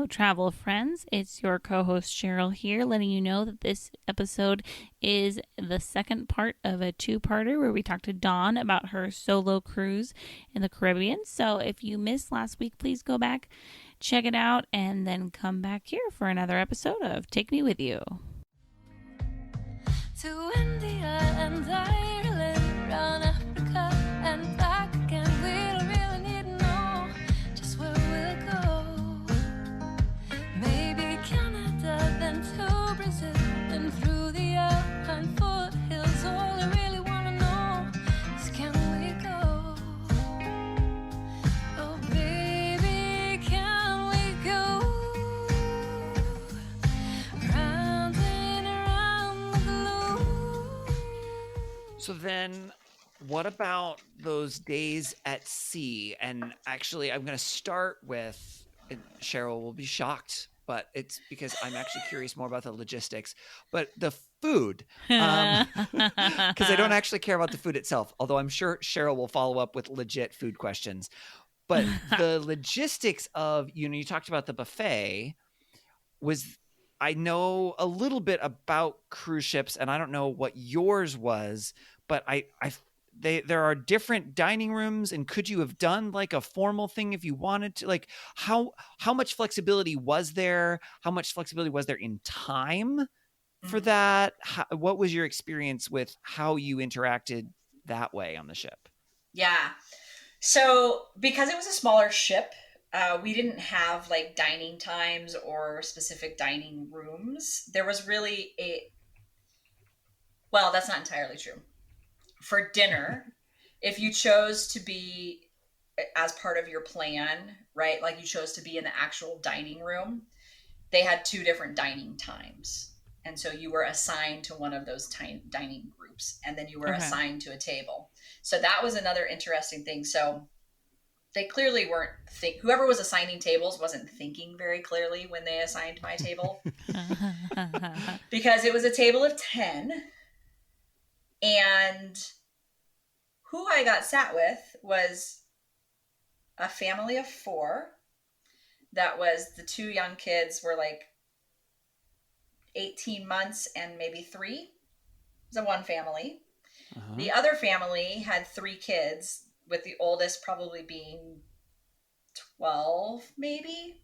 Hello, travel friends. It's your co host Cheryl here, letting you know that this episode is the second part of a two-parter where we talked to Dawn about her solo cruise in the Caribbean. So if you missed last week, please go back, check it out, and then come back here for another episode of Take Me With You. To India and Ireland, round Africa and back again. We don't really need to know just where we'll go. Maybe Canada, then to Brazil, then through the Alpine foothills. All I really want to know is, can we go? Oh baby, can we go? Round and around the globe. So then, what about those days at sea? And actually, I'm going to start with, and Cheryl will be shocked, but it's because I'm actually curious more about the logistics. But the food, because I don't actually care about the food itself, although I'm sure Cheryl will follow up with legit food questions. But the logistics of, you talked about the buffet I know a little bit about cruise ships, and I don't know what yours was, but there are different dining rooms, and could you have done like a formal thing if you wanted to? Like how much flexibility was there? How much flexibility was there in time for that? What was your experience with how you interacted that way on the ship? Yeah. So because it was a smaller ship, we didn't have like dining times or specific dining rooms. There was really well, that's not entirely true. For dinner, if you chose to be as part of your plan, right? Like you chose to be in the actual dining room, they had two different dining times. And so you were assigned to one of those dining groups, and then you were assigned to a table. So that was another interesting thing. So they clearly weren't whoever was assigning tables wasn't thinking very clearly when they assigned my table, because it was a table of 10, and who I got sat with was a family of 4. That was the 2 young kids were like 18 months and maybe 3. It was a one family. The other family had 3 kids, with the oldest probably being 12, maybe.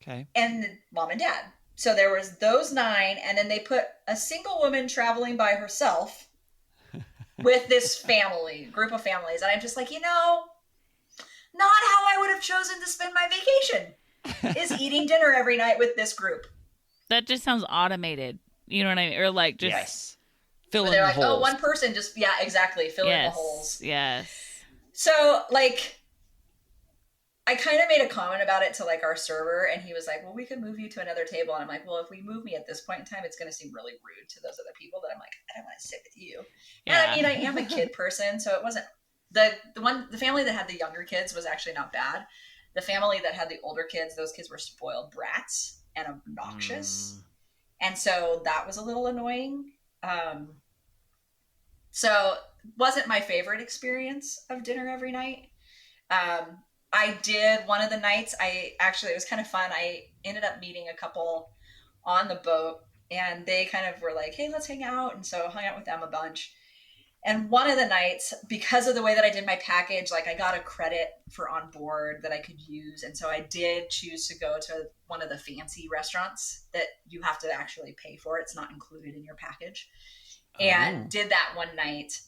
Okay. And mom and dad. So there was those 9, and then they put a single woman traveling by herself with this group of families. And I'm just like, not how I would have chosen to spend my vacation, is eating dinner every night with this group. That just sounds automated. You know what I mean? Or like just... Yes. Filling they're the like, holes. one person just, yeah, exactly, filling the holes. Yes. So, like, I kind of made a comment about it to, like, our server, and he was like, well, we could move you to another table. And I'm like, well, if we move me at this point in time, it's going to seem really rude to those other people that I'm like, I don't want to sit with you. Yeah. And I mean, I am a kid person, so it wasn't, the family that had the younger kids was actually not bad. The family that had the older kids, those kids were spoiled brats and obnoxious. And so that was a little annoying. So wasn't my favorite experience of dinner every night. I did one of the nights, it was kind of fun. I ended up meeting a couple on the boat, and they kind of were like, hey, let's hang out. And so I hung out with them a bunch. And one of the nights, because of the way that I did my package, like I got a credit for on board that I could use. And so I did choose to go to one of the fancy restaurants that you have to actually pay for. It's not included in your package. And did that one night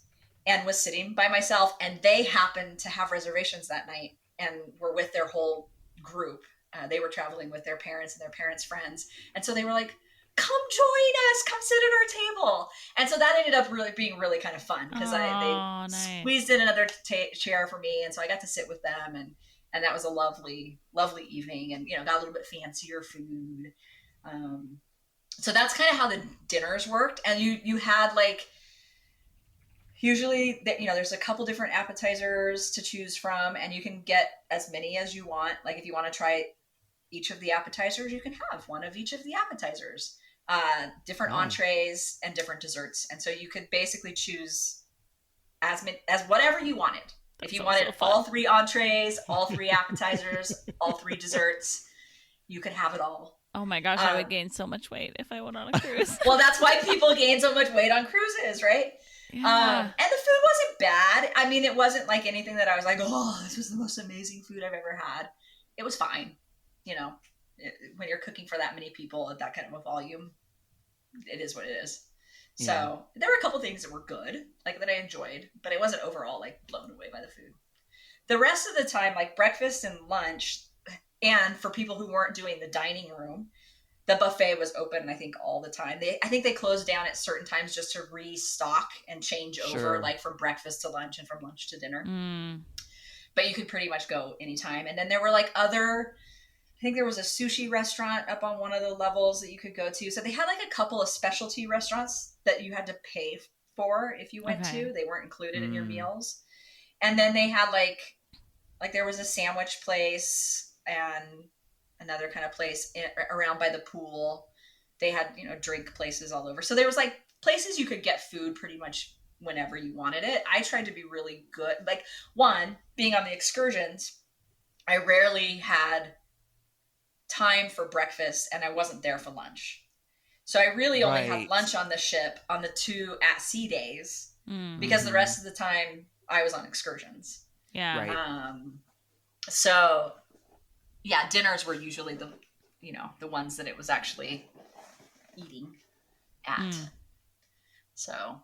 and was sitting by myself, and they happened to have reservations that night and were with their whole group. They were traveling with their parents and their parents' friends. And so they were like, come join us, come sit at our table. And so that ended up being really kind of fun, because they squeezed in another chair for me. And so I got to sit with them, and that was a lovely, lovely evening, and, got a little bit fancier food. So that's kind of how the dinners worked. And you had like, usually, there's a couple different appetizers to choose from, and you can get as many as you want. Like if you want to try each of the appetizers, you can have one of each of the appetizers, different entrees and different desserts. And so you could basically choose as whatever you wanted. If you wanted all 3 entrees, all 3 appetizers, all 3 desserts, You could have it all. Oh my gosh, I would gain so much weight if I went on a cruise. Well, that's why people gain so much weight on cruises, right? Yeah. And the food wasn't bad. I mean, it wasn't like anything that I was like, oh, this was the most amazing food I've ever had. It was fine. You know, when you're cooking for that many people at that kind of a volume, it is what it is. So Yeah. there were a couple things that were good, like that I enjoyed, but I wasn't overall like blown away by the food. The rest of the time, like breakfast and lunch, and for people who weren't doing the dining room, the buffet was open, I think, all the time. I think they closed down at certain times just to restock and change over, Sure. like from breakfast to lunch and from lunch to dinner. Mm. But you could pretty much go anytime. And then there were like other, I think there was a sushi restaurant up on one of the levels that you could go to. So they had like a couple of specialty restaurants that you had to pay for if you went Okay. to. They weren't included in your Mm. meals. And then they had like there was a sandwich place and another kind of place around by the pool. They had, drink places all over. So there was like places you could get food pretty much whenever you wanted it. I tried to be really good. Like, one, being on the excursions, I rarely had time for breakfast and I wasn't there for lunch. So I really only had Right. lunch on the ship on the 2 at sea days Mm. because the Mhm. rest of the time I was on excursions. Yeah. Right. So yeah, dinners were usually the ones that it was actually eating at. Mm. So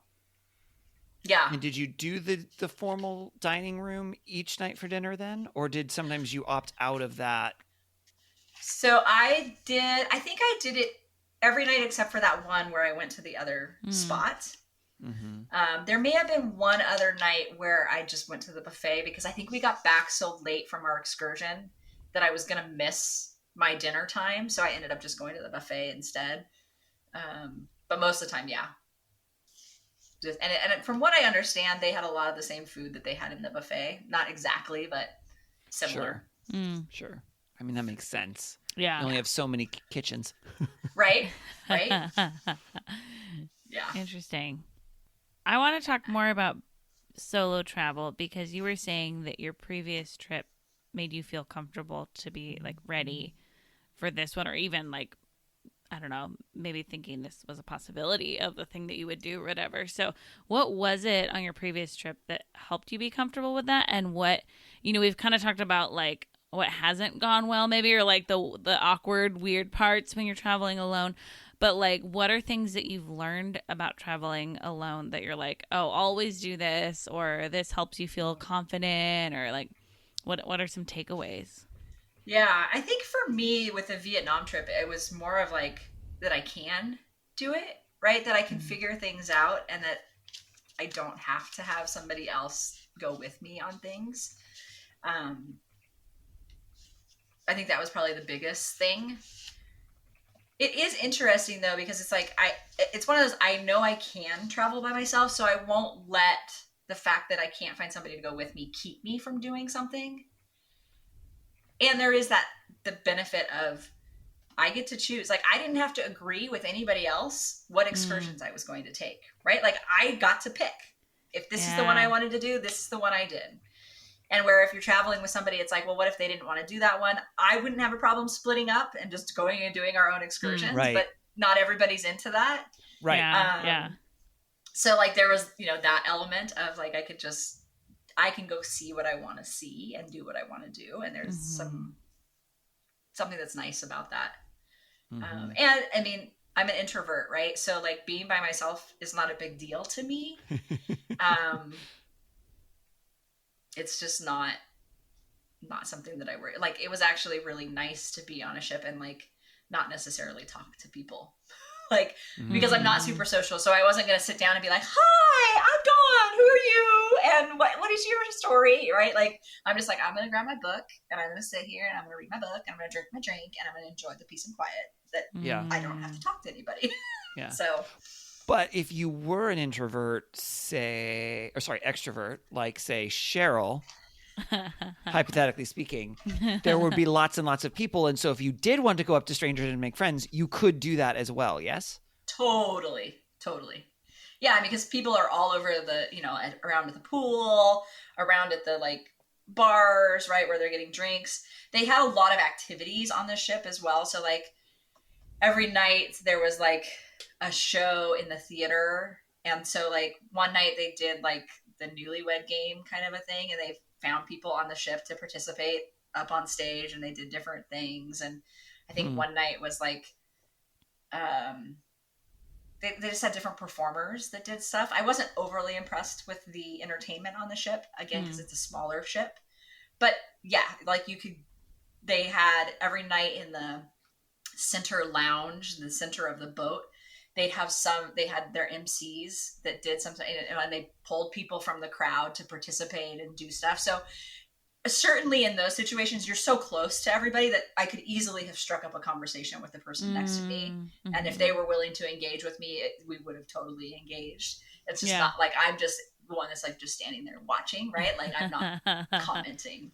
yeah. And did you do the formal dining room each night for dinner then? Or did sometimes you opt out of that? So I think I did it every night except for that one where I went to the other spot. Mm-hmm. There may have been one other night where I just went to the buffet because I think we got back so late from our excursion that I was going to miss my dinner time. So I ended up just going to the buffet instead. But most of the time, yeah. And from what I understand, they had a lot of the same food that they had in the buffet. Not exactly, but similar. Sure. Mm. Sure. I mean, that makes sense. Yeah. You only have so many kitchens. Right? Right? Yeah. Interesting. I want to talk more about solo travel because you were saying that your previous trip made you feel comfortable to be like ready for this one, or even like, I don't know, maybe thinking this was a possibility of the thing that you would do or whatever. So what was it on your previous trip that helped you be comfortable with that? And what, we've kind of talked about like what hasn't gone well maybe, or like the awkward, weird parts when you're traveling alone. But like, what are things that you've learned about traveling alone that you're like, oh, always do this, or this helps you feel confident, or like, what are some takeaways? Yeah, I think for me with the Vietnam trip, it was more of like that I can do it, right? That I can figure things out and that I don't have to have somebody else go with me on things. I think that was probably the biggest thing. It is interesting though, because it's like it's one of those, I know I can travel by myself, so I won't let the fact that I can't find somebody to go with me keep me from doing something. And there is the benefit of I get to choose. Like, I didn't have to agree with anybody else what excursions I was going to take, right? Like, I got to pick. If this is the one I wanted to do, this is the one I did. And where if you're traveling with somebody, it's like, well, what if they didn't want to do that one? I wouldn't have a problem splitting up and just going and doing our own excursions, Right. but not everybody's into that. Right. Yeah. So like there was, that element of like, I can go see what I want to see and do what I want to do. And there's something that's nice about that. Mm-hmm. And I mean, I'm an introvert, right? So like being by myself is not a big deal to me. It's just not something that I worry. Like, it was actually really nice to be on a ship and like not necessarily talk to people. Like, because I'm not super social, so I wasn't going to sit down and be like, hi, I'm Dawn, who are you? And what is your story, right? Like, I'm just like, I'm going to grab my book, and I'm going to sit here, and I'm going to read my book, and I'm going to drink my drink, and I'm going to enjoy the peace and quiet that I don't have to talk to anybody. Yeah. So, but if you were an introvert, extrovert, like, say, Cheryl, hypothetically speaking, there would be lots and lots of people. And so if you did want to go up to strangers and make friends, you could do that as well. Yes? Totally. Yeah, because people are all over the, around at the pool, around at the like bars, right, where they're getting drinks. They had a lot of activities on the ship as well. So like every night there was like a show in the theater. And so like one night they did like the newlywed game kind of a thing, and they found people on the ship to participate up on stage, and they did different things. And I think one night was like um they just had different performers that did stuff. I wasn't overly impressed with the entertainment on the ship, again, because it's a smaller ship. But yeah, like they had every night in the center lounge, the center of the boat, they had their MCs that did something, and they pulled people from the crowd to participate and do stuff. So certainly in those situations, you're so close to everybody that I could easily have struck up a conversation with the person next to me. And if they were willing to engage with me, we would have totally engaged. It's just not like I'm just the one that's like just standing there watching, right? Like I'm not commenting.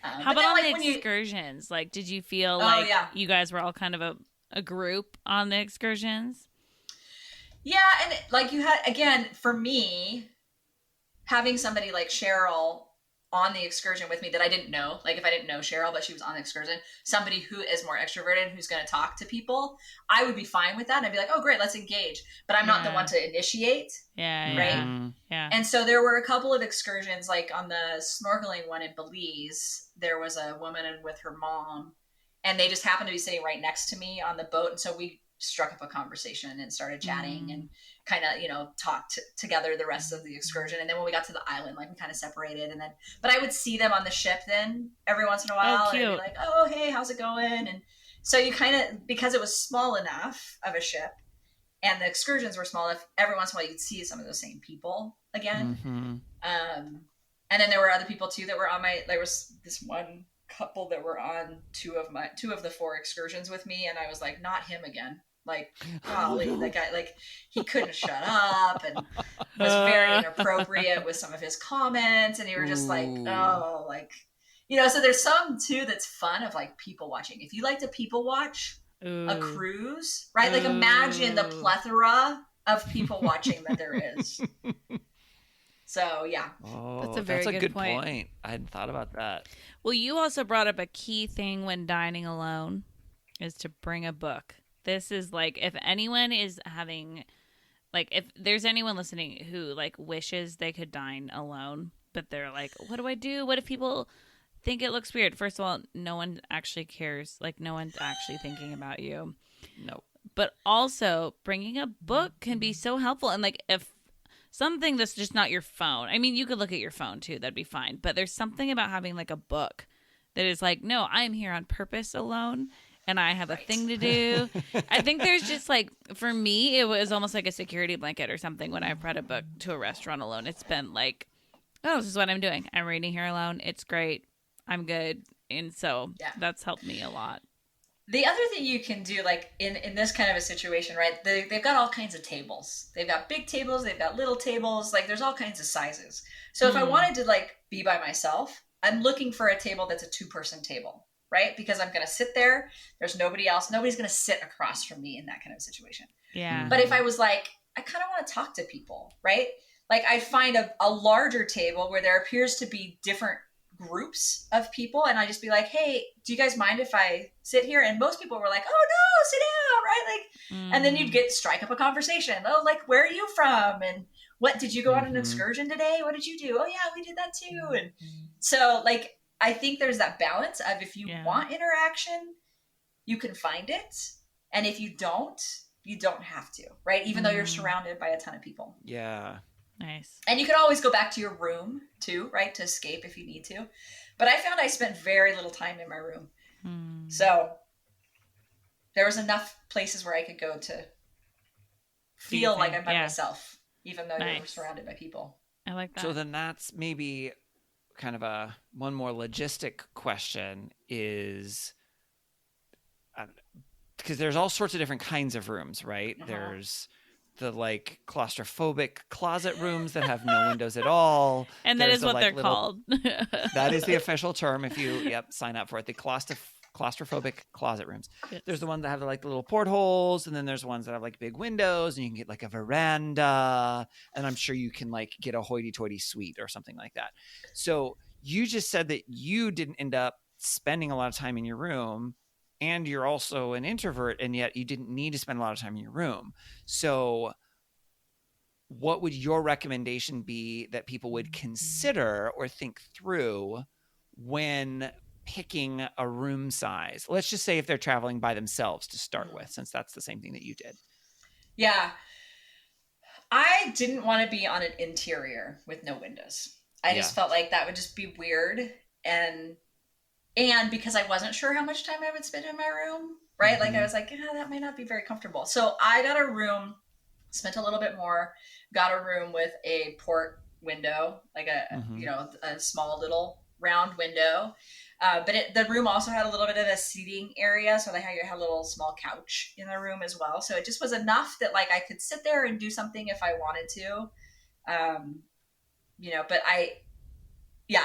How about on the excursions? Like, did you feel like you guys were all kind of a group on the excursions? Yeah, and like you had, again, for me, having somebody like Cheryl on the excursion with me that I didn't know, like if I didn't know Cheryl, but she was on the excursion, somebody who is more extroverted, who's going to talk to people, I would be fine with that. And I'd be like, oh, great, let's engage. But I'm not the one to initiate. Right? Yeah. And so there were a couple of excursions, like on the snorkeling one in Belize, there was a woman with her mom, and they just happened to be sitting right next to me on the boat. And so we struck up a conversation and started chatting and kind of, talked together the rest of the excursion. And then when we got to the island, like we kind of separated, and then, but I would see them on the ship then every once in a while. Oh, cute. And I'd be like, oh, hey, how's it going? And so you kind of, because it was small enough of a ship and the excursions were small enough, every once in a while you'd see some of those same people again. And then there were other people too that were on there was this one couple that were on two of the 4 excursions with me, and I was like, not him again. Like, golly, the guy, like, he couldn't shut up and was very inappropriate with some of his comments, and you were just like, oh, like, so there's some too that's fun of like people watching. If you like to people watch a cruise, right? Like, imagine the plethora of people watching that there is. So yeah. Oh, that's a good point. I hadn't thought about that. Well, you also brought up a key thing when dining alone is to bring a book. This is like, if anyone is having, like, if there's anyone listening who like wishes they could dine alone, but they're like, what do I do? What if people think it looks weird? First of all, no one actually cares. Like, no one's actually thinking about you. No. But also, bringing a book can be so helpful. And like, if something that's just not your phone, I mean, you could look at your phone too, that'd be fine. But there's something about having like a book that is like, no, I'm here on purpose alone, and I have a thing to do. I think there's just like, for me, it was almost like a security blanket or something when I've read a book to a restaurant alone. It's been like, oh, this is what I'm doing. I'm reading here alone. It's great. I'm good. And so that's helped me a lot. The other thing you can do, like in this kind of a situation, right? They've got all kinds of tables. They've got big tables. They've got little tables. Like, there's all kinds of sizes. So if I wanted to like be by myself, I'm looking for a table that's a 2-person table, right? Because I'm going to sit there. There's nobody else. Nobody's going to sit across from me in that kind of situation. Yeah. But if I was like, I kind of want to talk to people, right? Like, I'd find a larger table where there appears to be different groups of people, and I just be like, hey, do you guys mind if I sit here? And most people were like, oh no, sit down, right? Like, and then you'd strike up a conversation. Oh, like, where are you from? And what, did you go on an excursion today? What did you do? Oh yeah, we did that too. And so like, I think there's that balance of, if you want interaction, you can find it, and if you don't have to, right? Even though you're surrounded by a ton of people. Yeah. Nice. And you can always go back to your room too, right? To escape if you need to. But I found I spent very little time in my room. So there was enough places where I could go to feel like I'm by myself, even though you're surrounded by people. I like that. So then that's maybe kind of one more logistic question is, because there's all sorts of different kinds of rooms, right? There's the like claustrophobic closet rooms that have no windows at all. And that is what they're called. That is the official term if you sign up for it. The claustrophobic closet rooms. Yes. There's the ones that have like the little portholes, and then there's ones that have like big windows, and you can get like a veranda, and I'm sure you can like get a hoity-toity suite or something like that. So you just said that you didn't end up spending a lot of time in your room, and you're also an introvert, and yet you didn't need to spend a lot of time in your room. So what would your recommendation be that people would consider or think through when picking a room size? Let's just say if they're traveling by themselves to start with, since that's the same thing that you did. Yeah. I didn't want to be on an interior with no windows. I just felt like that would just be weird. And because I wasn't sure how much time I would spend in my room, right? Like I was like, yeah, that might not be very comfortable. So I got a room, spent a little bit more, got a room with a port window, like a small little round window. But the room also had a little bit of a seating area, so they had a little small couch in the room as well. So it just was enough that like I could sit there and do something if I wanted to. But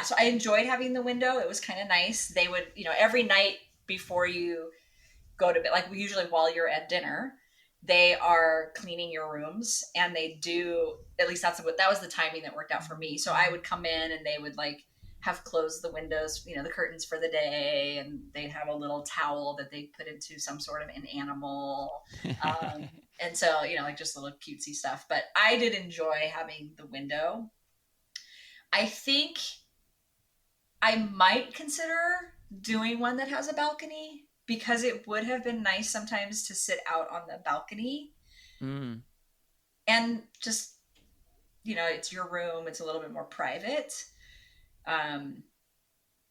so I enjoyed having the window. It was kind of nice. They would, every night before you go to bed, like usually while you're at dinner, they are cleaning your rooms, and they do, at least that was the timing that worked out for me. So I would come in and they would like have closed the windows, the curtains for the day, and they'd have a little towel that they put into some sort of an animal. And so, like just little cutesy stuff. But I did enjoy having the window. I think I might consider doing one that has a balcony, because it would have been nice sometimes to sit out on the balcony and just, it's your room. It's a little bit more private.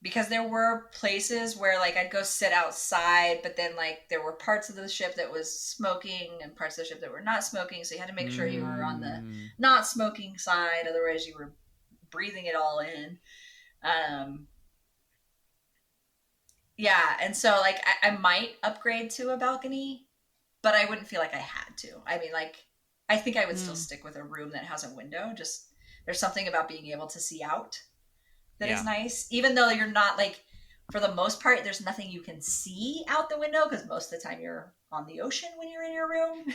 Because there were places where like I'd go sit outside, but then like there were parts of the ship that was smoking and parts of the ship that were not smoking. So you had to make sure you were on the not smoking side. Otherwise you were breathing it all in. And so like I might upgrade to a balcony, but I wouldn't feel like I had to. I mean, like, I think I would still stick with a room that has a window. Just there's something about being able to see out that is nice, even though you're not like, for the most part, there's nothing you can see out the window, because most of the time you're on the ocean when you're in your room.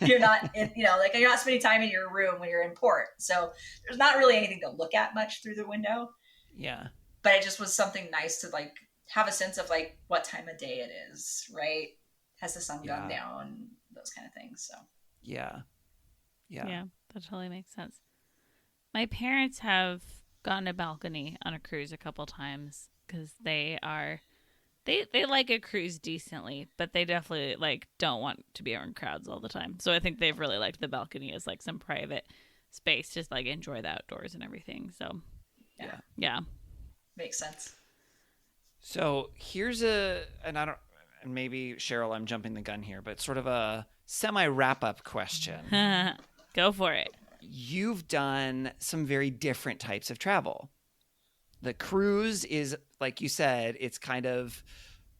You're not in, like you're not spending time in your room when you're in port. So there's not really anything to look at much through the window. Yeah. But it just was something nice to like have a sense of like what time of day it is, right? Has the sun gone down? Those kind of things. So yeah, that totally makes sense. My parents have gotten a balcony on a cruise a couple times, because they like a cruise decently, but they definitely like don't want to be around crowds all the time. So I think they've really liked the balcony as like some private space, just like enjoy the outdoors and everything. So yeah, makes sense. So here's and maybe Cheryl, I'm jumping the gun here, but sort of a semi wrap up question. Go for it. You've done some very different types of travel. The cruise is, like you said, it's kind of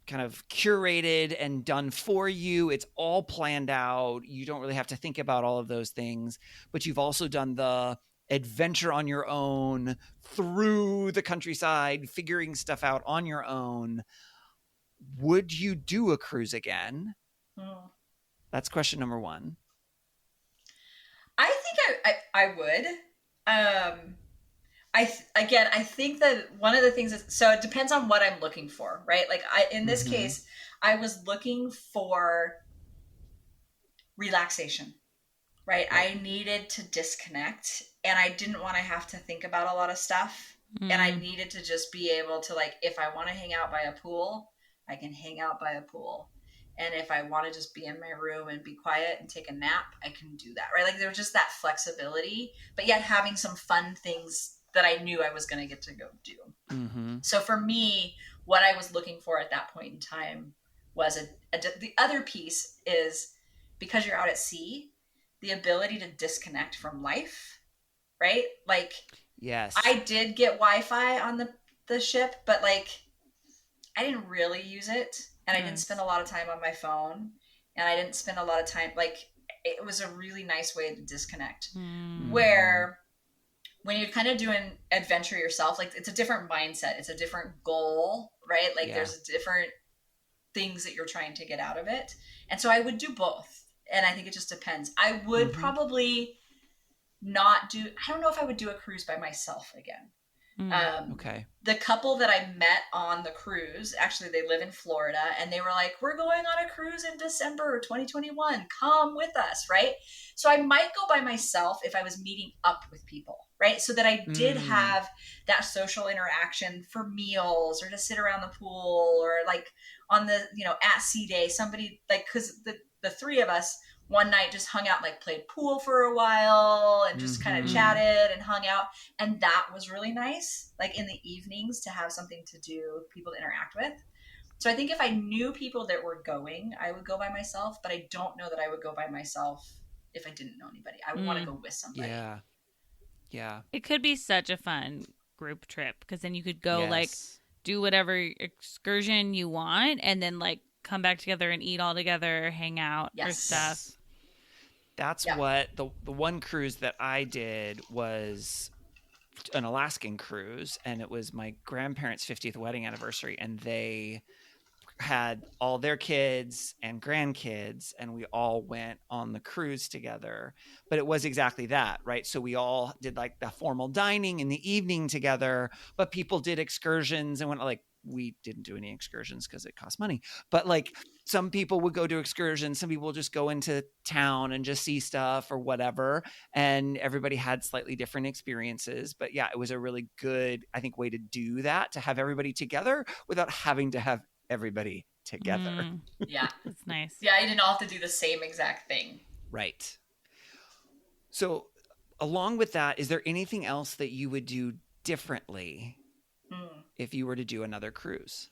curated and done for you. It's all planned out. You don't really have to think about all of those things. But you've also done the adventure on your own through the countryside, figuring stuff out on your own. Would you do a cruise again? That's question number one. I think I would. I think that one of the things is, so it depends on what I'm looking for, right? Like in this case, I was looking for relaxation, right? I needed to disconnect, and I didn't want to have to think about a lot of stuff. And I needed to just be able to, like, if I want to hang out by a pool, I can hang out by a pool. And if I want to just be in my room and be quiet and take a nap, I can do that, right? Like there was just that flexibility, but yet having some fun things that I knew I was going to get to go do. So for me, what I was looking for at that point in time was the other piece is, because you're out at sea, the ability to disconnect from life, right? Like, yes, I did get Wi-Fi on the ship, but like I didn't really use it, and I didn't spend a lot of time on my phone, and I didn't spend a lot of time, like, it was a really nice way to disconnect. Where when you're kind of doing adventure yourself, like it's a different mindset, it's a different goal, right? Like there's different things that you're trying to get out of it. And so I would do both. And I think it just depends. I would probably not do, I don't know if I would do a cruise by myself again. Okay. The couple that I met on the cruise, actually, they live in Florida, and they were like, "We're going on a cruise in December 2021. Come with us," right? So I might go by myself if I was meeting up with people, right? So that I did have that social interaction for meals or to sit around the pool or like on the, at sea day, somebody like, because the three of us one night just hung out, like played pool for a while and just kind of chatted and hung out. And that was really nice, like in the evenings to have something to do, people to interact with. So I think if I knew people that were going, I would go by myself, but I don't know that I would go by myself if I didn't know anybody. I would want to go with somebody. Yeah. Yeah. It could be such a fun group trip because then you could go like Yes. do whatever excursion you want and then like come back together and eat all together, hang out or Yes. stuff. That's Yeah. what the one cruise that I did was an Alaskan cruise, and it was my grandparents' 50th wedding anniversary, and they had all their kids and grandkids, and we all went on the cruise together. But it was exactly that, right? So we all did like the formal dining in the evening together, but people did excursions and went like, we didn't do any excursions because it cost money, but like some people would go to excursions, some people just go into town and just see stuff or whatever, and everybody had slightly different experiences. But yeah, it was a really good, I think, way to do that, to have everybody together without having to have everybody together. Yeah. That's nice. Yeah, I didn't all have to do the same exact thing. Right. So along with that, is there anything else that you would do differently if you were to do another cruise?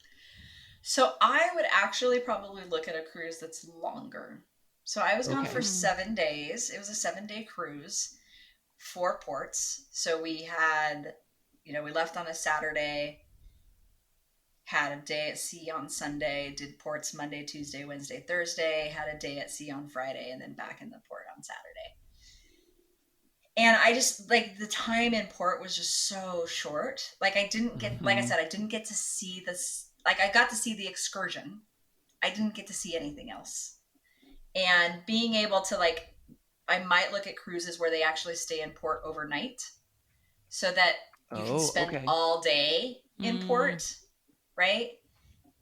So I would actually probably look at a cruise that's longer. So I was gone Okay. for 7 days. It was a 7-day cruise, 4 ports. So we had, we left on a Saturday, had a day at sea on Sunday, did ports Monday, Tuesday, Wednesday, Thursday, had a day at sea on Friday, and then back in the port on Saturday. And I just, like, the time in port was just so short. Like, I didn't get, like I said, I didn't get to see this. Like, I got to see the excursion. I didn't get to see anything else. And being able to, like, I might look at cruises where they actually stay in port overnight so that you can spend all day in port, right?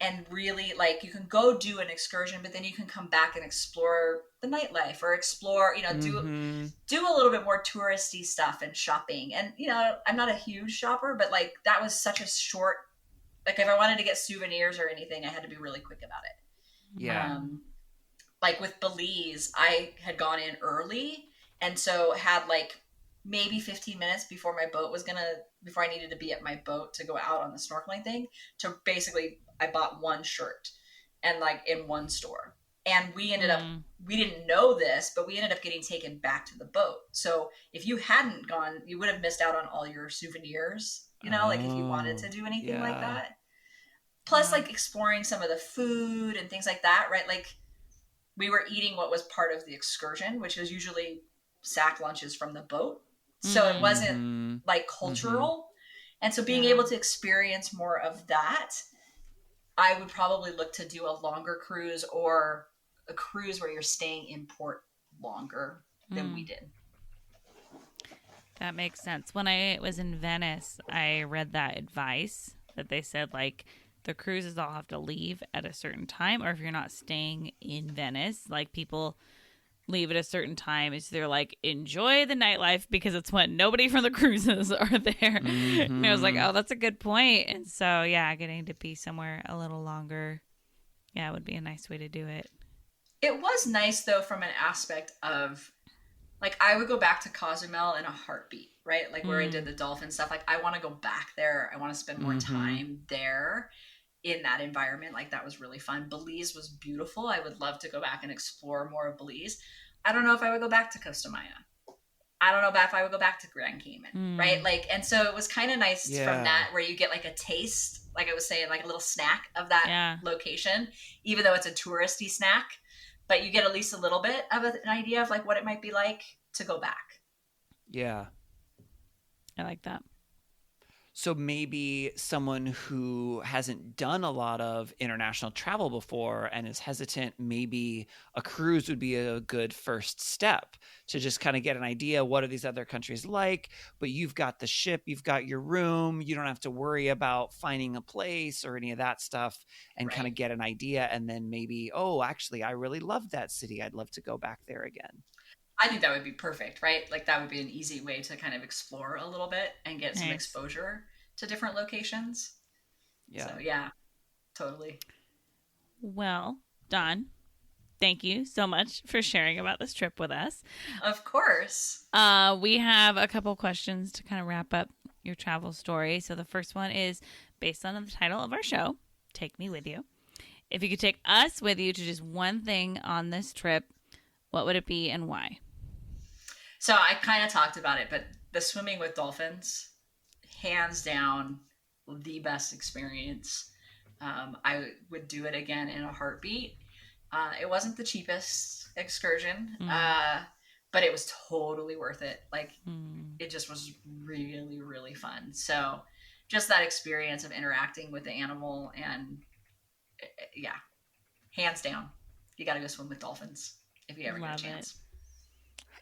And really, like, you can go do an excursion, but then you can come back and explore the nightlife or explore, do a little bit more touristy stuff and shopping. And, I'm not a huge shopper, but like that was such a short, like if I wanted to get souvenirs or anything, I had to be really quick about it. Yeah. Like with Belize, I had gone in early and so had like maybe 15 minutes before before I needed to be at my boat to go out on the snorkeling thing, to basically, I bought one shirt and like in one store. And we ended up, we didn't know this, but we ended up getting taken back to the boat. So if you hadn't gone, you would have missed out on all your souvenirs, like if you wanted to do anything like that. Plus like exploring some of the food and things like that, right? Like we were eating what was part of the excursion, which was usually sack lunches from the boat. So it wasn't like cultural. And so being able to experience more of that, I would probably look to do a longer cruise or a cruise where you're staying in port longer than we did. That makes sense. When I was in Venice, I read that advice that they said, like, the cruises all have to leave at a certain time, or if you're not staying in Venice, like, people leave at a certain time. Is they're like, enjoy the nightlife because it's when nobody from the cruises are there. And I was like, oh, that's a good point. And so, yeah, getting to be somewhere a little longer, yeah, would be a nice way to do it. It was nice, though, from an aspect of, like, I would go back to Cozumel in a heartbeat, right? Like, where I did the dolphin stuff. Like, I want to go back there. I want to spend more time there in that environment. Like, that was really fun. Belize was beautiful. I would love to go back and explore more of Belize. I don't know if I would go back to Costa Maya. I don't know if I would go back to Grand Cayman, right? Like, and so it was kind of nice from that, where you get like a taste, like I was saying, like a little snack of that location, even though it's a touristy snack, but you get at least a little bit of an idea of like what it might be like to go back. Yeah. I like that. So maybe someone who hasn't done a lot of international travel before and is hesitant, maybe a cruise would be a good first step to just kind of get an idea. What are these other countries like? But you've got the ship, you've got your room. You don't have to worry about finding a place or any of that stuff, and kind Right. of get an idea. And then maybe, oh, actually, I really love that city. I'd love to go back there again. I think that would be perfect, right? Like that would be an easy way to kind of explore a little bit and get some Nice. exposure to different locations. Yeah. So yeah, totally. Well, Don, thank you so much for sharing about this trip with us. Of course. We have a couple questions to kind of wrap up your travel story. So the first one is based on the title of our show, Take Me With You. If you could take us with you to just one thing on this trip, what would it be and why? So I kind of talked about it, but the swimming with dolphins, hands down, the best experience. I would do it again in a heartbeat. It wasn't the cheapest excursion, but it was totally worth it. Like it just was really, really fun. So just that experience of interacting with the animal and yeah, hands down, you got to go swim with dolphins if you ever Love get a it. chance.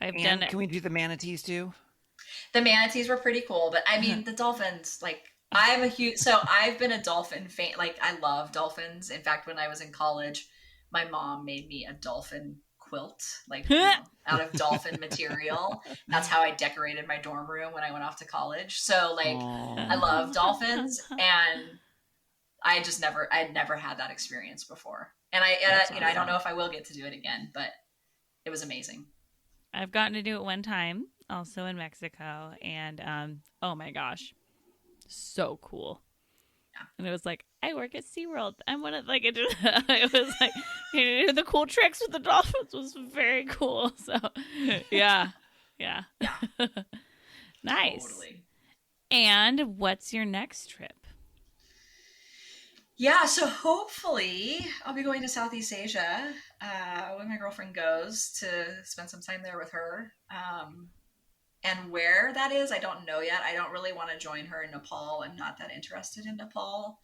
I've And done it. can we do the manatees too? The manatees were pretty cool, but I mean the dolphins, like I'm a huge so I've been a dolphin fan. Like I love dolphins. In fact, when I was in college, my mom made me a dolphin quilt, like out of dolphin material. That's how I decorated my dorm room when I went off to college. So like I love dolphins, and I'd never had that experience before. And That's I don't know awesome. if I will get to do it again, but it was amazing. I've gotten to do it one time, also in Mexico, and oh my gosh, so cool. Yeah. And it was like, I work at SeaWorld. I'm one of like it, just, it was like the cool tricks with the dolphins was very cool. So yeah. Yeah, Nice. totally. And what's your next trip? Yeah, so hopefully I'll be going to Southeast Asia when my girlfriend goes to spend some time there with her. And where that is, I don't know yet. I don't really want to join her in Nepal. I'm not that interested in Nepal,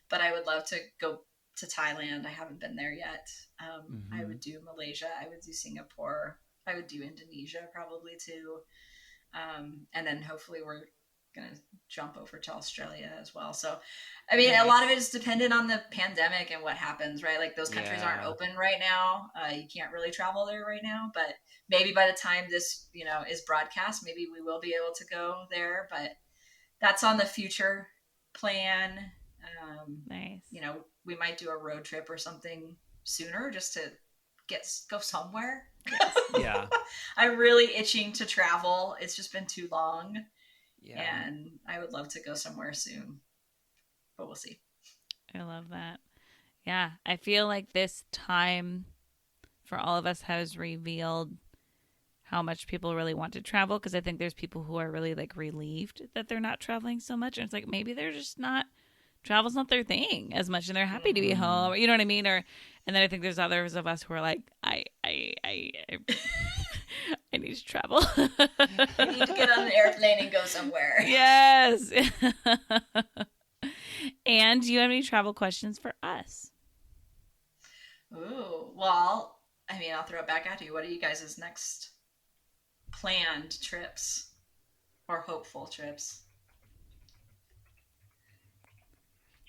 but I would love to go to Thailand. I haven't been there yet. I would do Malaysia. I would do Singapore. I would do Indonesia probably too. And then hopefully we're going to jump over to Australia as well. So, I mean, a lot of it is dependent on the pandemic and what happens, right? Like those countries aren't open right now. You can't really travel there right now, but maybe by the time this, is broadcast, maybe we will be able to go there, but that's on the future plan. Nice. We might do a road trip or something sooner just to go somewhere. Yeah. I'm really itching to travel. It's just been too long. Yeah. And I would love to go somewhere soon, but we'll see. I love that. Yeah, I feel like this time for all of us has revealed how much people really want to travel, because I think there's people who are really like relieved that they're not traveling so much, and it's like maybe they're just not, travel's not their thing as much, and they're happy to be home. You know what I mean? And then I think there's others of us who are like, I need to travel. You need to get on an airplane and go somewhere. Yes. And do you have any travel questions for us? Ooh, well, I mean, I'll throw it back at you. What are you guys' next planned trips or hopeful trips?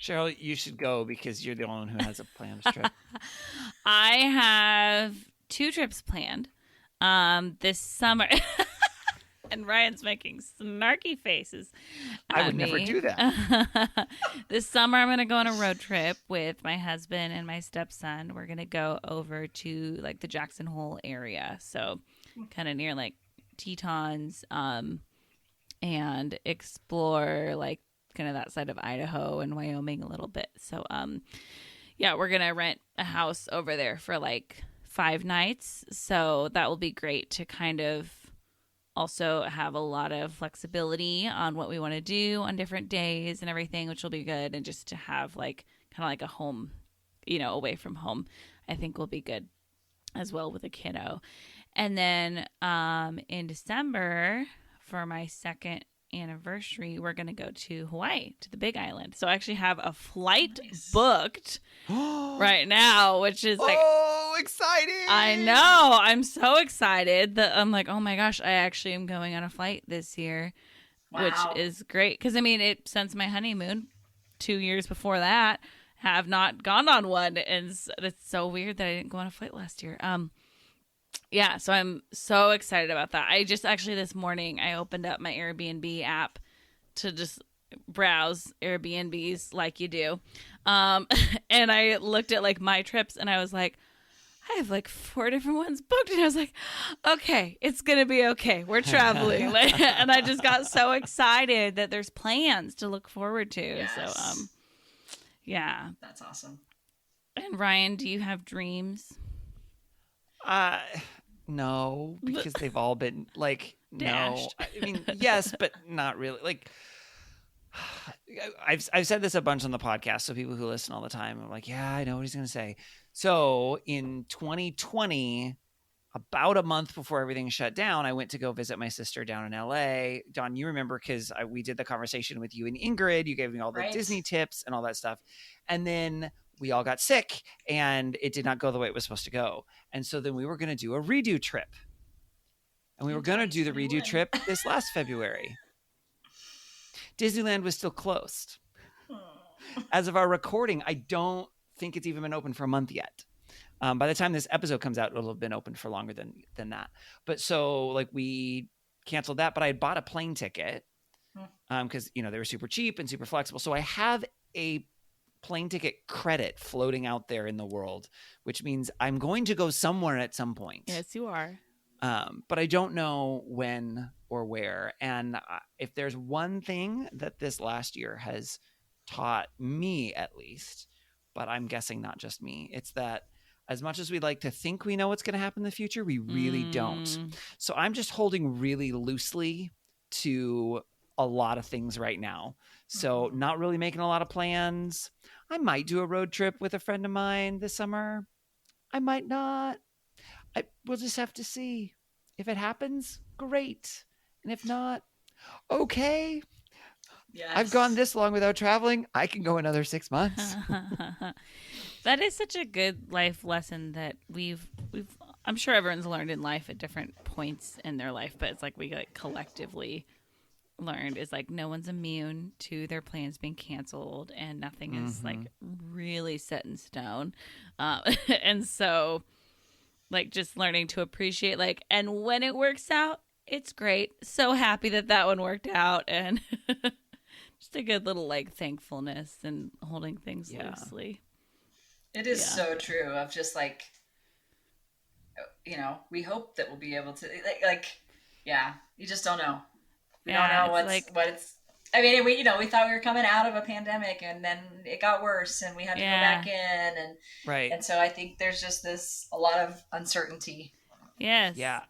Cheryl, you should go because you're the only one who has a planned trip. I have 2 trips planned this summer. And Ryan's making snarky faces. I would never do that. This summer, I'm going to go on a road trip with my husband and my stepson. We're going to go over to like the Jackson Hole area. So kind of near like Tetons, and explore like kind of that side of Idaho and Wyoming a little bit. So, yeah, we're going to rent a house over there for like 5 nights. So that will be great to kind of also have a lot of flexibility on what we want to do on different days and everything, which will be good. And just to have like kind of like a home, away from home, I think will be good as well with a kiddo. And then in December for my second anniversary, we're going to go to Hawaii, to the Big Island. So I actually have a flight Nice. booked right now, which is like, oh, exciting! I know. I'm so excited that I'm like, oh my gosh, I actually am going on a flight this year, Wow. which is great. Because, I mean, since my honeymoon, 2 years before that, have not gone on one. And it's so weird that I didn't go on a flight last year. Yeah, so I'm so excited about that. I just actually this morning, I opened up my Airbnb app to just browse Airbnbs like you do. And I looked at like my trips and I was like, I have like 4 different ones booked. And I was like, okay, it's going to be okay. We're traveling. And I just got so excited that there's plans to look forward to. Yes. So, yeah. That's awesome. And Ryan, do you have dreams? No, because they've all been like, Dashed. no. I mean, yes, but not really. Like, I've said this a bunch on the podcast, so people who listen all the time are like, yeah, I know what he's going to say. So in 2020, about a month before everything shut down, I went to go visit my sister down in LA. Dawn, you remember because we did the conversation with you and Ingrid. You gave me all the Right. Disney tips and all that stuff. And then we all got sick and it did not go the way it was supposed to go. And so then we were going to do a redo trip. And we were going to do the redo 2021. trip this last February. Disneyland was still closed. As of our recording, I don't think it's even been open for a month yet. By the time this episode comes out, it'll have been open for longer than that. But so like we canceled that, but I had bought a plane ticket because, they were super cheap and super flexible. So I have a plane ticket credit floating out there in the world, which means I'm going to go somewhere at some point. Yes, you are. But I don't know when or where. And if there's one thing that this last year has taught me, at least, but I'm guessing not just me, it's that as much as we like to think we know what's going to happen in the future, we really don't. So I'm just holding really loosely to a lot of things right now. So not really making a lot of plans. I might do a road trip with a friend of mine this summer. I might not. We'll just have to see. If it happens, great. And if not, okay. Yes. I've gone this long without traveling. I can go another 6 months. That is such a good life lesson that we've I'm sure everyone's learned in life at different points in their life, but it's like we like collectively learned is like no one's immune to their plans being canceled and nothing is like really set in stone. And so like just learning to appreciate like, and when it works out, it's great. So happy that one worked out, and just a good little like thankfulness and holding things loosely. It is so true of just like, we hope that we'll be able to you just don't know. We don't know what it's. I mean, we thought we were coming out of a pandemic, and then it got worse, and we had to go back in, and right. And so I think there's just a lot of uncertainty. Yes. Yeah.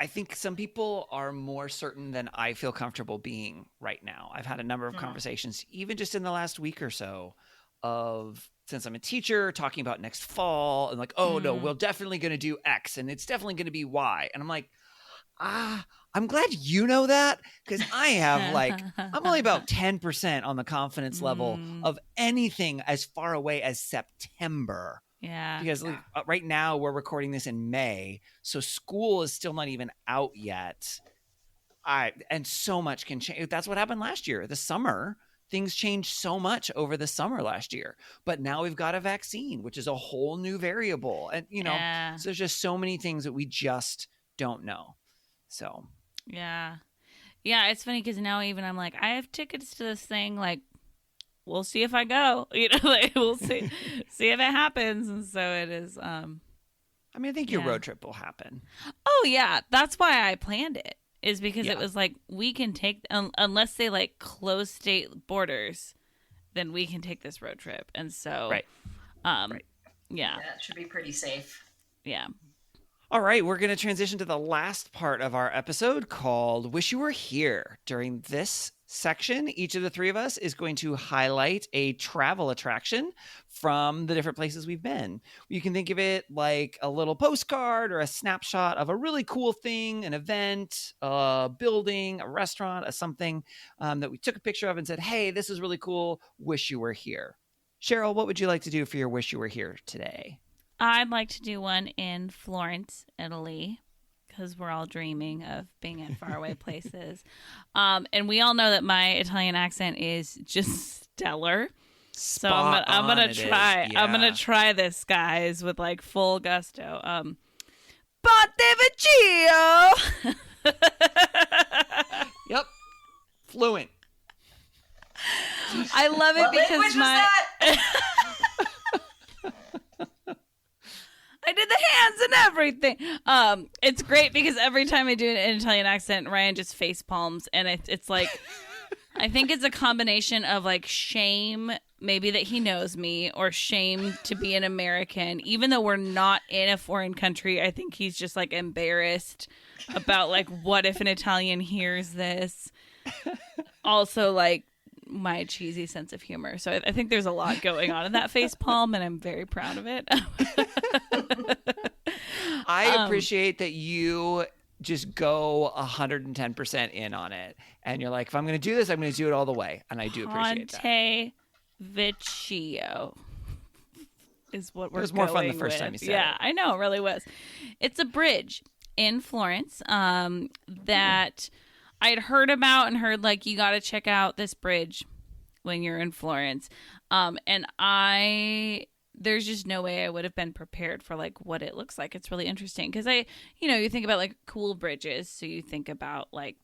I think some people are more certain than I feel comfortable being right now. I've had a number of conversations, even just in the last week or so, of since I'm a teacher, talking about next fall, and like, oh no, we're definitely going to do X, and it's definitely going to be Y, and I'm like, I'm glad you know that, because I have I'm only about 10% on the confidence level of anything as far away as September. Yeah. Because right now we're recording this in May, so school is still not even out yet. And so much can change. That's what happened last year. The summer, things changed so much over the summer last year. But now we've got a vaccine, which is a whole new variable. And, so there's just so many things that we just don't know. So. Yeah. Yeah, it's funny because now even I'm like, I have tickets to this thing, like, we'll see if I go, like, we'll see if it happens. And so it is. I think your road trip will happen. Oh yeah. That's why I planned it, is because it was like, we can take, unless they like close state borders, then we can take this road trip. And so, right. Yeah, it should be pretty safe. Yeah. All right, we're going to transition to the last part of our episode called Wish You Were Here. During this section, each of the three of us is going to highlight a travel attraction from the different places we've been. You can think of it like a little postcard or a snapshot of a really cool thing, an event, a building, a restaurant, a something that we took a picture of and said, hey, this is really cool. Wish you were here. Cheryl, what would you like to do for your wish you were here today? I'd like to do one in Florence, Italy, because we're all dreaming of being in faraway places. And we all know that my Italian accent is just stellar. So I'm gonna try. Yeah. I'm gonna try this, guys, with like full gusto. Ponte Vecchio. Yep. Fluent. I love it What because language was my that? I did the hands and everything. It's great because every time I do an Italian accent, Ryan just face palms, and it's like, I think it's a combination of like shame, maybe that he knows me, or shame to be an American, even though we're not in a foreign country. I think he's just like embarrassed about like, what if an Italian hears this? Also, like, my cheesy sense of humor. So I think there's a lot going on in that face palm, and I'm very proud of it. I appreciate that you just go 110% in on it. And you're like, if I'm going to do this, I'm going to do it all the way. And I do appreciate that. Ponte Vecchio is what we're It was more fun the going first with. time you said Yeah, it. I know, it really was. It's a bridge in Florence that I'd heard about and heard like, you got to check out this bridge when you're in Florence. And there's just no way I would have been prepared for like what it looks like. It's really interesting because you think about like cool bridges. So you think about like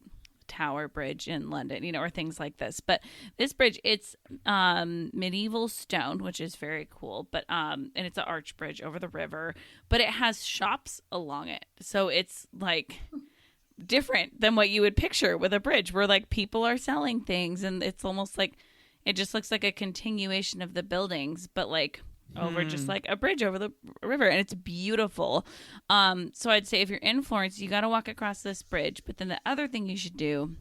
Tower Bridge in London, or things like this. But this bridge, it's medieval stone, which is very cool. But and it's an arch bridge over the river, but it has shops along it. So it's like different than what you would picture with a bridge where like people are selling things, and it's almost like it just looks like a continuation of the buildings, but like over just like a bridge over the river, and it's beautiful. So I'd say if you're in Florence, you got to walk across this bridge, but then the other thing you should do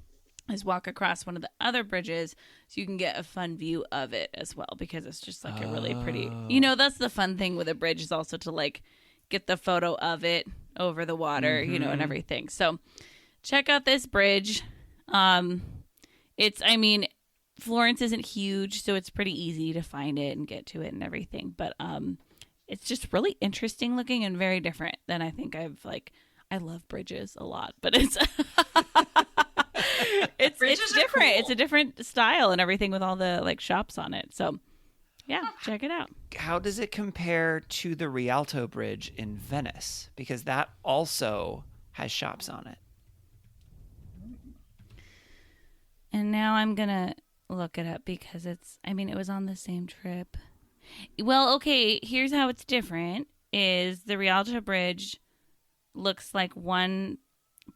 is walk across one of the other bridges so you can get a fun view of it as well, because it's just like a really pretty, that's the fun thing with a bridge, is also to like get the photo of it over the water, and everything. So check out this bridge. Florence isn't huge, so it's pretty easy to find it and get to it and everything. But it's just really interesting looking and very different than I think I love bridges a lot, but it's it's different. Cool. It's a different style and everything with all the like shops on it. So yeah, check it out. How does it compare to the Rialto Bridge in Venice? Because that also has shops on it. And now I'm going to look it up because it was on the same trip. Well, okay, here's how it's different. Is the Rialto Bridge looks like one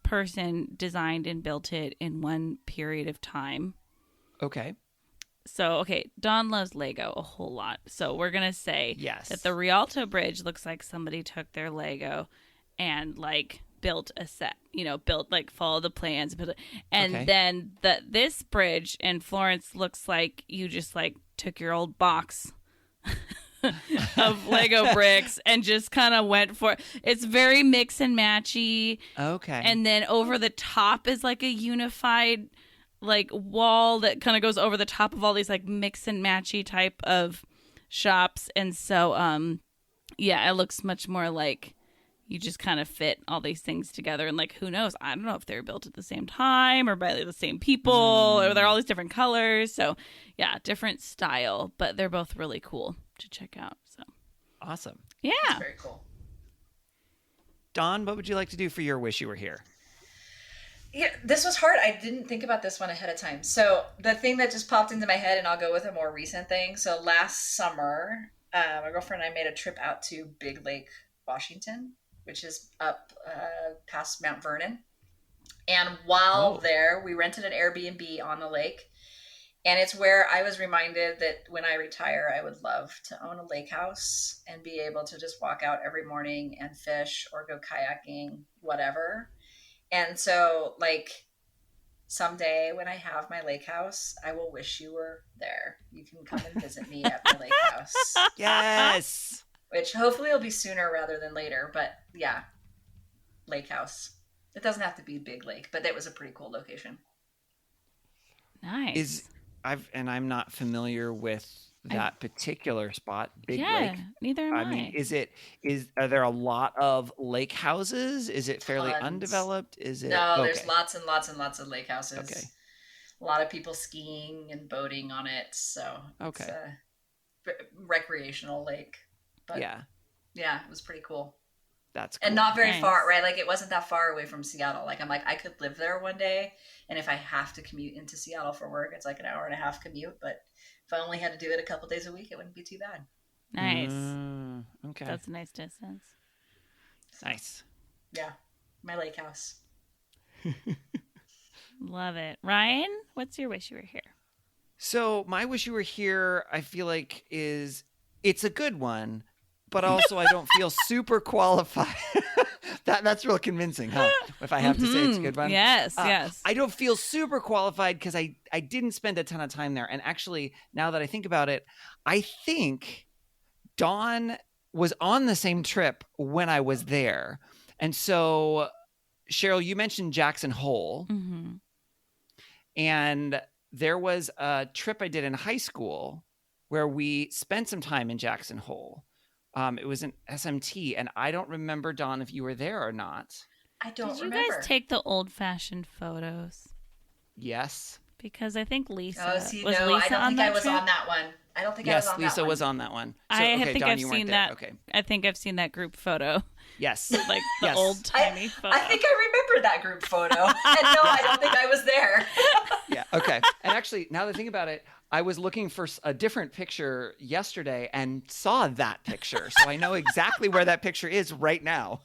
person designed and built it in one period of time. Okay. So, okay, Dawn loves Lego a whole lot. So we're going to say Yes. that the Rialto Bridge looks like somebody took their Lego and like built a set, built like follow the plans, and Okay. then this bridge in Florence looks like you just like took your old box of Lego bricks and just kind of went for it. It's very mix and matchy. Okay. And then over the top is like a unified like wall that kind of goes over the top of all these like mix and matchy type of shops. And so it looks much more like you just kind of fit all these things together, and like, who knows? I don't know if they were built at the same time or by the same people, or they're all these different colors. So yeah, different style, but they're both really cool to check out. So Awesome. yeah. That's very cool. Dawn, what would you like to do for your wish you were here? Yeah, this was hard. I didn't think about this one ahead of time. So the thing that just popped into my head, and I'll go with a more recent thing. So last summer, my girlfriend and I made a trip out to Big Lake, Washington, which is up past Mount Vernon. And while there, we rented an Airbnb on the lake. And it's where I was reminded that when I retire, I would love to own a lake house and be able to just walk out every morning and fish or go kayaking, whatever. And so, like, someday when I have my lake house, I will wish you were there. You can come and visit me at my lake house, Yes. which hopefully will be sooner rather than later. But yeah, lake house. It doesn't have to be big lake, but it was a pretty cool location. Nice. I'm not familiar with that particular spot, Big Lake. Neither am I mean, are there a lot of lake houses? Is it fairly Tons. undeveloped? Is it No, okay. there's lots and lots and lots of lake houses. Okay. A lot of people skiing and boating on it, so Okay. it's a recreational lake. But yeah, it was pretty cool. That's cool. And not very Nice. far, right? Like it wasn't that far away from Seattle. Like I'm like, I could live there one day, and if I have to commute into Seattle for work, it's like an hour and a half commute. But if I only had to do it a couple days a week, it wouldn't be too bad. Nice. Okay. That's a nice distance. Nice. Yeah, my lake house. Love it. Ryan, what's your wish you were here? So my wish you were here, I feel like it's a good one, but also I don't feel super qualified. That's real convincing, huh? If I have to say it's a good one. Yes, yes. I don't feel super qualified because I didn't spend a ton of time there. And actually, now that I think about it, I think Dawn was on the same trip when I was there. And so, Cheryl, you mentioned Jackson Hole. Mm-hmm. And there was a trip I did in high school where we spent some time in Jackson Hole. It was an SMT, and I don't remember, Dawn, if you were there or not. I don't Did you remember. guys take the old-fashioned photos? Yes. Because I think Lisa Oh, see, was no, Lisa I don't on think that I was trip? on that one. I don't think I Yes, was on Lisa that one. was on that one. So, I okay, think Dawn, I've you weren't seen there. that. Okay. I think I've seen that group photo, Yes. like the Yes. old timey photo. I think I remember that group photo. And no, I don't think I was there. Yeah. Okay. And actually, now that I think about it, I was looking for a different picture yesterday and saw that picture. So I know exactly where that picture is right now.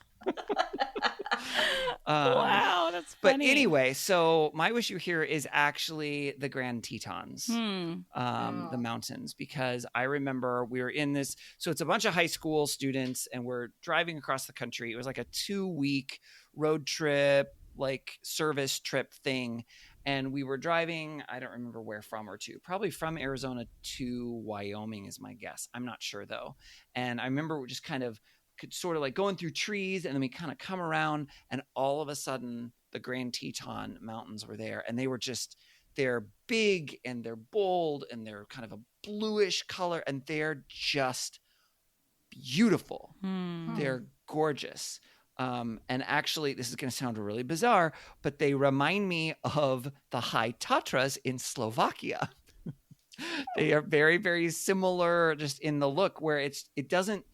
Wow, that's funny. But anyway, so my wish you here is actually the Grand Tetons, the mountains, because I remember we were in this. So it's a bunch of high school students and we're driving across the country. It was like a 2-week road trip, like service trip thing. And we were driving, I don't remember where from or to, probably from Arizona to Wyoming is my guess. I'm not sure though. And I remember we just kind of could sort of like going through trees, and then we kind of come around, and all of a sudden the Grand Teton Mountains were there, and they're big and they're bold and they're kind of a bluish color, and they're just beautiful. They're gorgeous. And actually, this is going to sound really bizarre, but they remind me of the High Tatras in Slovakia. They are very, very similar just in the look, where it doesn't,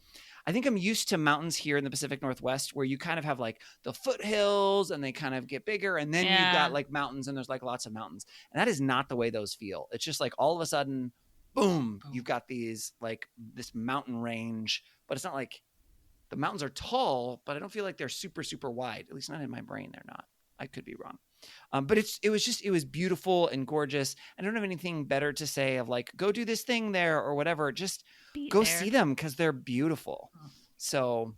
I think I'm used to mountains here in the Pacific Northwest where you kind of have like the foothills and they kind of get bigger, and then you've got like mountains, and there's like lots of mountains. And that is not the way those feel. It's just like all of a sudden, boom, you've got these like this mountain range, but it's not like the mountains are tall, but I don't feel like they're super, super wide. At least not in my brain. They're not. I could be wrong. But it was beautiful and gorgeous. I don't have anything better to say of like, go do this thing there or whatever. Just go see them because they're beautiful. So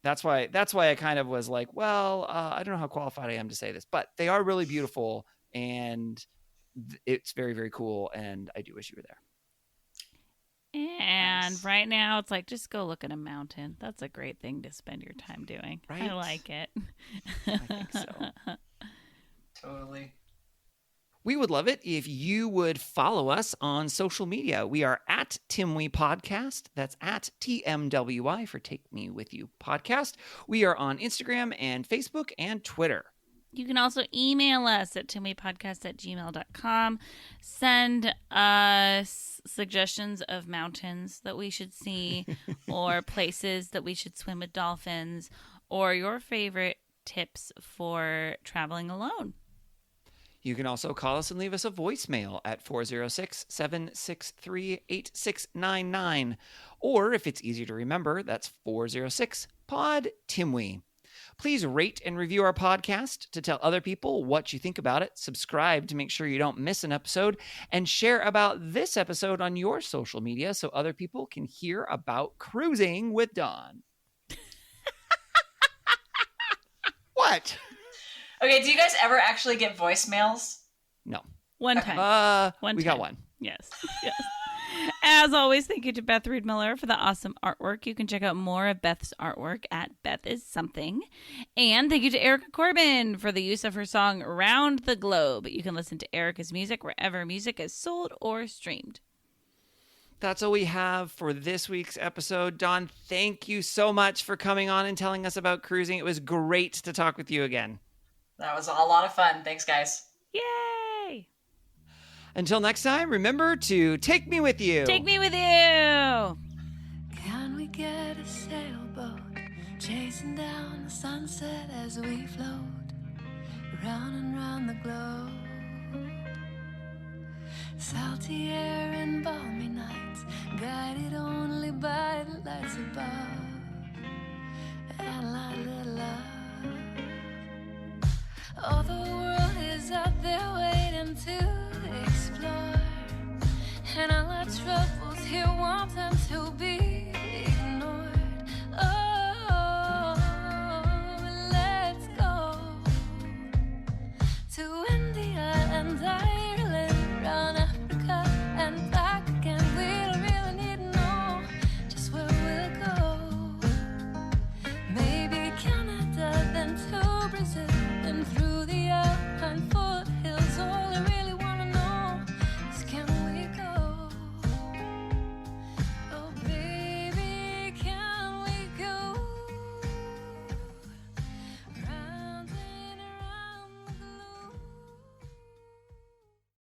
that's why I kind of was like, well, I don't know how qualified I am to say this, but they are really beautiful, and it's very, very cool. And I do wish you were there. And Nice. right now, it's like, just go look at a mountain. That's a great thing to spend your time doing. Right? I like it. I think so. Totally. We would love it if you would follow us on social media. We are at Timwe Podcast. That's at TMWI for Take Me With You Podcast. We are on Instagram and Facebook and Twitter. You can also email us at timwepodcast@gmail.com. Send us suggestions of mountains that we should see or places that we should swim with dolphins, or your favorite tips for traveling alone. You can also call us and leave us a voicemail at 406-763-8699. Or if it's easier to remember, that's 406-POD-TIMWE. Please rate and review our podcast to tell other people what you think about it. Subscribe to make sure you don't miss an episode, and share about this episode on your social media so other people can hear about cruising with Dawn. What? Okay, do you guys ever actually get voicemails? One time. One we time. got one. Yes. Yes. As always, thank you to Beth Reed Miller for the awesome artwork. You can check out more of Beth's artwork at Beth Is Something. And thank you to Erica Corbin for the use of her song Round the Globe. You can listen to Erica's music wherever music is sold or streamed. That's all we have for this week's episode. Dawn, thank you so much for coming on and telling us about cruising. It was great to talk with you again. That was a lot of fun. Thanks, guys. Yay! Until next time, remember to take me with you. Take me with you! Can we get a sailboat chasing down the sunset as we float round and round the globe? Salty air and balmy nights, guided only by the lights above, and light little love. Oh, the world is out there waiting to explore, and all our troubles here want them to be